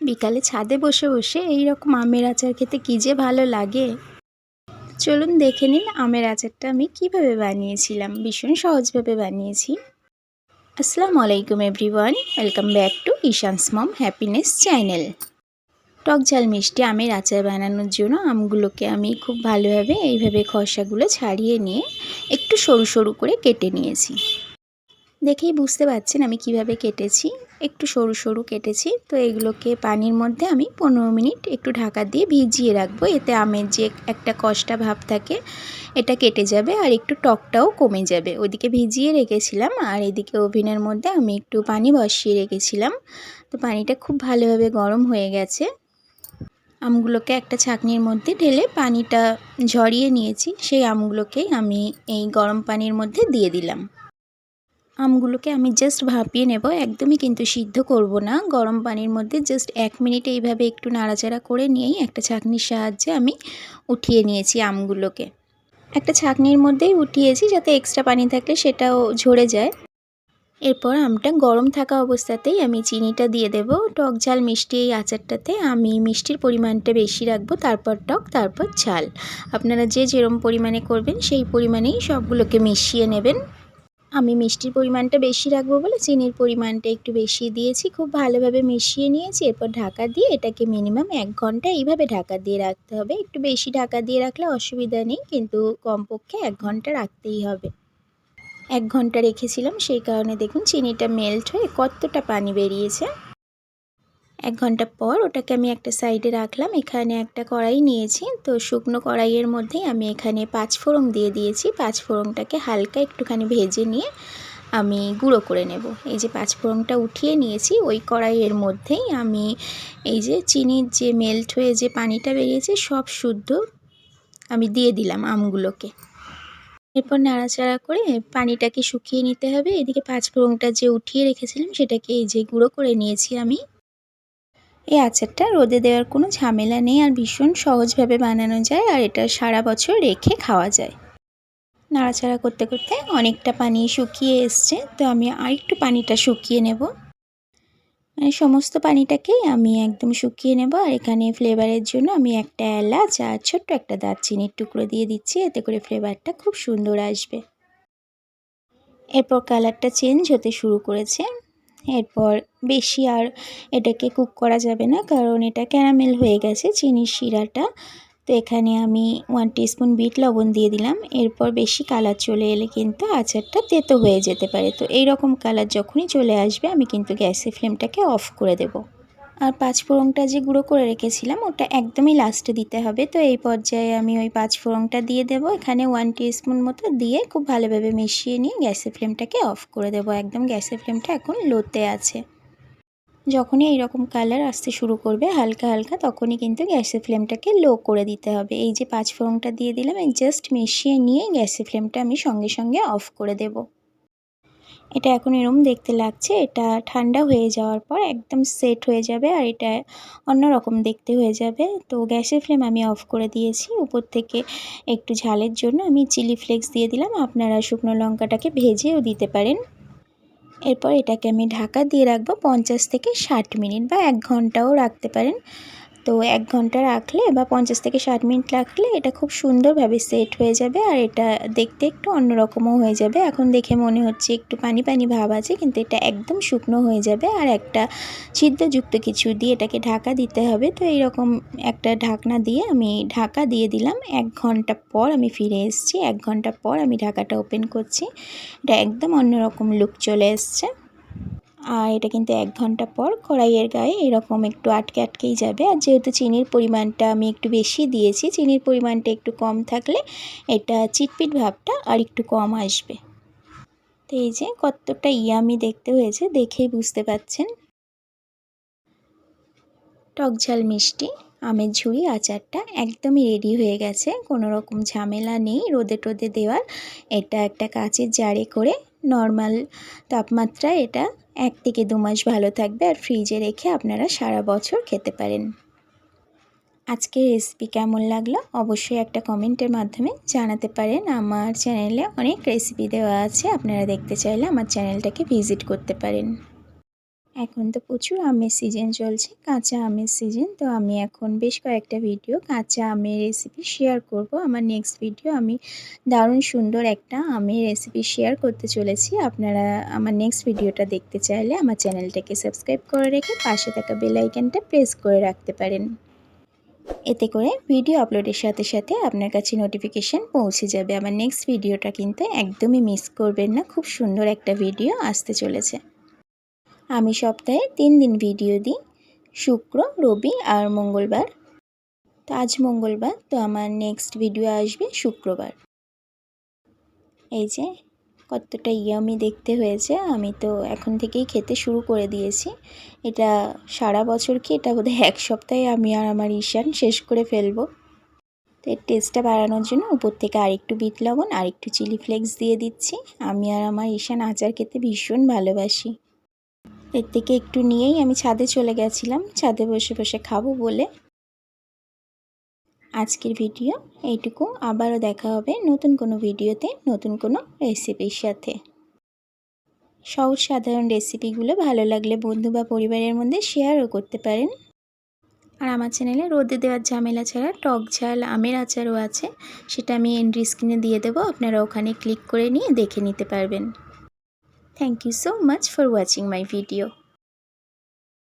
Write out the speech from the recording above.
বিকালে ছাদে বসে বসে এই রকম আমের আচার খেতে কী যে ভালো লাগে। চলুন দেখে নিন আমের আচারটা আমি কিভাবে বানিয়েছিলাম। ভীষণ সহজভাবে বানিয়েছি। আসসালামু আলাইকুম everyone, welcome back to Ishan's mom happiness channel. টক ঝাল মিষ্টি আমের আচার বানানোর জন্য আমগুলোকে আমি খুব ভালোভাবে এইভাবে খোসাগুলো ছাড়িয়ে নিয়ে একটু সরু সরু করে কেটে নিয়েছি। দেখেই বুঝতে পারছেন আমি কিভাবে কেটেছি, একটু সরু সরু কেটেছি। তো এগুলোকে পানির মধ্যে আমি 15 মিনিট একটু ঢাকা দিয়ে ভিজিয়ে রাখবো। এতে আমের যে একটা কষ্টা ভাব থাকে এটা কেটে যাবে আর একটু টকটাও কমে যাবে। ওইদিকে ভিজিয়ে রেখেছিলাম আর এদিকে ওভেনের মধ্যে আমি একটু পানি বসিয়ে রেখেছিলাম। তো পানিটা খুব ভালোভাবে গরম হয়ে গেছে। আমগুলোকে একটা ছাঁকনির মধ্যে ঢেলে পানিটা ঝরিয়ে নিয়েছি। সেই আমগুলোকে আমি এই গরম পানির মধ্যে দিয়ে দিলাম। আমগুলোকে আমি জাস্ট ভাপিয়ে নেব, একদমই কিন্তু সিদ্ধ করব না। গরম পানির মধ্যে জাস্ট 1 মিনিট এইভাবে একটু নাড়াচাড়া করে নিয়েই একটা ছাঁকনির সাহায্যে আমি উঠিয়ে নিয়েছি আমগুলোকে। একটা ছাঁকনির মধ্যেই উঠিয়েছি যাতে এক্সট্রা পানি থাকলে সেটাও ঝরে যায়। এরপর আমটা গরম থাকা অবস্থাতেই আমি চিনিটা দিয়ে দেব। টক ঝাল মিষ্টি এই আচারটাতে আমি মিষ্টির পরিমাণটা বেশি রাখবো, তারপর টক, তারপর ঝাল। আপনারা যে যেরকম পরিমাণে করবেন সেই পরিমাণেই সবগুলোকে মিশিয়ে নেবেন। আমি মিষ্টির পরিমাণটা বেশি রাখবো বলে চিনির পরিমাণটা একটু বেশি দিয়েছি। খুব ভালোভাবে মিশিয়ে নিয়েছি। এরপর ঢাকা দিয়ে এটাকে মিনিমাম 1 ঘন্টা এইভাবে ঢাকা দিয়ে রাখতে হবে। একটু বেশি ঢাকা দিয়ে রাখলে অসুবিধা নেই, কিন্তু কমপক্ষে 1 ঘন্টা রাখতেই হবে। 1 ঘন্টা রেখেছিলাম, সেই কারণে দেখুন চিনিটা মেল্ট হয়ে কতটা পানি বেরিয়েছে। 1 ঘন্টা পর ওটাকে আমি একটা সাইডে রাখলাম। এখানে একটা কড়াই নিয়েছি, তো শুকনো কড়াইয়ের মধ্যেই আমি এখানে 5 ফোড়ন দিয়ে দিয়েছি। 5 ফোড়নটাকে হালকা একটুখানি ভেজে নিয়ে আমি গুঁড়ো করে নেব। এই যে 5 ফোড়নটা উঠিয়ে নিয়েছি, ওই কড়াইয়ের মধ্যেই আমি এই যে চিনির যে মেল্ট হয়ে যে পানিটা বেরিয়েছে সব শুদ্ধ আমি দিয়ে দিলাম আমগুলোকে। এরপর নাড়াচাড়া করে পানিটাকে শুকিয়ে নিতে হবে। এদিকে 5 ফোড়নটা যে উঠিয়ে রেখেছিলাম সেটাকে এই যে গুঁড়ো করে নিয়েছি আমি। এই আচারটা রোদে দেওয়ার কোনো ঝামেলা নেই আর ভীষণ সহজভাবে বানানো যায় আর এটা সারা বছর রেখে খাওয়া যায়। নাড়াচাড়া করতে করতে অনেকটা পানি শুকিয়ে এসছে, তো আমি আরেকটু পানিটা শুকিয়ে নেব। মানে সমস্ত পানিটাকেই আমি একদম শুকিয়ে নেব। আর এখানে ফ্লেভারের জন্য আমি একটা এলাচ আর ছোট্ট একটা দারচিনির টুকরো দিয়ে দিচ্ছি, এতে করে ফ্লেভারটা খুব সুন্দর আসবে। এরপর কালারটা চেঞ্জ হতে শুরু করেছে। এরপর বেশি আর এটাকে কুক করা যাবে না, কারণ এটা ক্যারামেল হয়ে গেছে চিনির শিরাটা। তো এখানে আমি 1 টিস্পুন বিট লবণ দিয়ে দিলাম। এরপর বেশি কালার চলে এলে কিন্তু আচারটা তেতো হয়ে যেতে পারে। তো এই রকম কালার যখনই চলে আসবে আমি কিন্তু গ্যাসের ফ্লেমটাকে অফ করে দেব। আর 5 ফোড়নটা যে গুঁড়ো করে রেখেছিলাম ওটা একদমই লাস্টে দিতে হবে। তো এই পর্যায়ে আমি ওই 5 ফোড়নটা দিয়ে দেব। এখানে 1 টিস্পুন মতো দিয়ে খুব ভালোভাবে মিশিয়ে নিয়ে গ্যাসের ফ্লেমটাকে অফ করে দেব। একদম গ্যাসের ফ্লেমটা এখন লোতে আছে। যখনই এইরকম কালার আসতে শুরু করবে হালকা হালকা, তখনই কিন্তু গ্যাসের ফ্লেমটাকে লো করে দিতে হবে। এই যে 5 ফোড়নটা দিয়ে দিলাম, এই জাস্ট মিশিয়ে নিয়ে গ্যাসের ফ্লেমটা আমি সঙ্গে সঙ্গে অফ করে দেব। এটা এখন এরকম দেখতে লাগছে, এটা ঠান্ডা হয়ে যাওয়ার পর একদম সেট হয়ে যাবে আর এটা অন্যরকম দেখতে হয়ে যাবে। তো গ্যাসের ফ্লেম আমি অফ করে দিয়েছি। উপর থেকে একটু ঝালের জন্য আমি চিলি ফ্লেক্স দিয়ে দিলাম। আপনারা শুকনো লঙ্কাটাকে ভেজেও দিতে পারেন। এরপর এটাকে আমি ঢাকা দিয়ে রাখবো 50 থেকে 60 মিনিট বা 1 ঘন্টাও রাখতে পারেন। তো 1 ঘন্টা রাখলে বা 50 থেকে 60 মিনিট রাখলে এটা খুব সুন্দরভাবে সেট হয়ে যাবে আর এটা দেখতে একটু অন্যরকমও হয়ে যাবে। এখন দেখে মনে হচ্ছে একটু পানি পানি ভাব আছে, কিন্তু এটা একদম শুকনো হয়ে যাবে। আর একটা ছিদ্রযুক্ত কিছু দিয়ে এটাকে ঢাকা দিতে হবে। তো এইরকম একটা ঢাকনা দিয়ে আমি ঢাকা দিয়ে দিলাম। 1 ঘন্টা পর আমি ফিরে এসেছি। 1 ঘন্টা পর আমি ঢাকাটা ওপেন করছি। এটা একদম অন্যরকম লুক চলে এসছে। আর এটা কিন্তু 1 ঘন্টা পর কড়াইয়ের গায়ে এরকম একটু আটকে আটকেই যাবে। আর যেহেতু চিনির পরিমাণটা আমি একটু বেশি দিয়েছি, চিনির পরিমাণটা একটু কম থাকলে এটা চিটপিট ভাবটা আর একটু কম আসবে। তো এই যে কতটা ইয়ামি দেখতে হয়েছে, দেখেই বুঝতে পাচ্ছেন। টক ঝাল মিষ্টি আমের ঝুড়ি আচারটা একদমই রেডি হয়ে গেছে। কোনো রকম ঝামেলা নেই রোদে টোদে দেওয়ার। এটা একটা কাচের জারে করে নর্মাল তাপমাত্রায় এটা 1 থেকে 2 মাস ভালো থাকবে আর ফ্রিজে রেখে আপনারা সারা বছর খেতে পারেন। আজকের রেসিপি কেমন লাগলো অবশ্যই একটা কমেন্টের মাধ্যমে জানাতে পারেন। আমার চ্যানেলে অনেক রেসিপি দেওয়া আছে, আপনারা দেখতে চাইলে আমার চ্যানেলটাকে ভিজিট করতে পারেন। এখন তো প্রচুর আমের সিজন চলছে, কাঁচা আমের সিজন। তো আমি এখন বেশ কয়েকটা ভিডিও কাঁচা আমের রেসিপি শেয়ার করব। আমার নেক্সট ভিডিও আমি দারুণ সুন্দর একটা আমের রেসিপি শেয়ার করতে চলেছি। আপনারা আমার নেক্সট ভিডিওটা দেখতে চাইলে আমার চ্যানেলটাকে সাবস্ক্রাইব করে রেখে পাশে থাকা বেল আইকনটা প্রেস করে রাখতে পারেন। এতে করে ভিডিও আপলোডের সাথে সাথে আপনার কাছে নোটিফিকেশান পৌঁছে যাবে। আমার নেক্সট ভিডিওটা কিন্তু একদমই মিস করবেন না, খুব সুন্দর একটা ভিডিও আসতে চলেছে। আমি সপ্তাহে 3 দিন ভিডিও দিই, শুক্র, রবি আর মঙ্গলবার। তো আজ মঙ্গলবার, তো আমার নেক্সট ভিডিও আসবে শুক্রবার। এই যে কতটা ইয়ামি দেখতে হয়েছে, আমি তো এখন থেকেই খেতে শুরু করে দিয়েছি। এটা সারা বছর কি, এটা বোধহয় 1 সপ্তাহে আমি আর আমার ঈশান শেষ করে ফেলবো। তো এর টেস্টটা বাড়ানোর জন্য উপর থেকে আরেকটু বিট লবণ আর একটু চিলি ফ্লেক্স দিয়ে দিচ্ছি। আমি আর আমার ঈশান আচার খেতে ভীষণ ভালোবাসি। এর থেকে একটু নিয়েই আমি ছাদে চলে গেছিলাম, ছাদে বসে বসে খাবো বলে। আজকের ভিডিও এইটুকু, আবারও দেখা হবে নতুন কোনো ভিডিওতে নতুন কোনো রেসিপির সাথে। সহজ সাধারণ রেসিপিগুলো ভালো লাগলে বন্ধু বা পরিবারের মধ্যে শেয়ারও করতে পারেন। আর আমার চ্যানেলে রোদে দেওয়ার ঝামেলা ছাড়া টক ঝাল আমের আচারও আছে, সেটা আমি এন্ড স্ক্রিনে দিয়ে দেবো, আপনারা ওখানে ক্লিক করে নিয়ে দেখে নিতে পারবেন। Thank you so much for watching my video.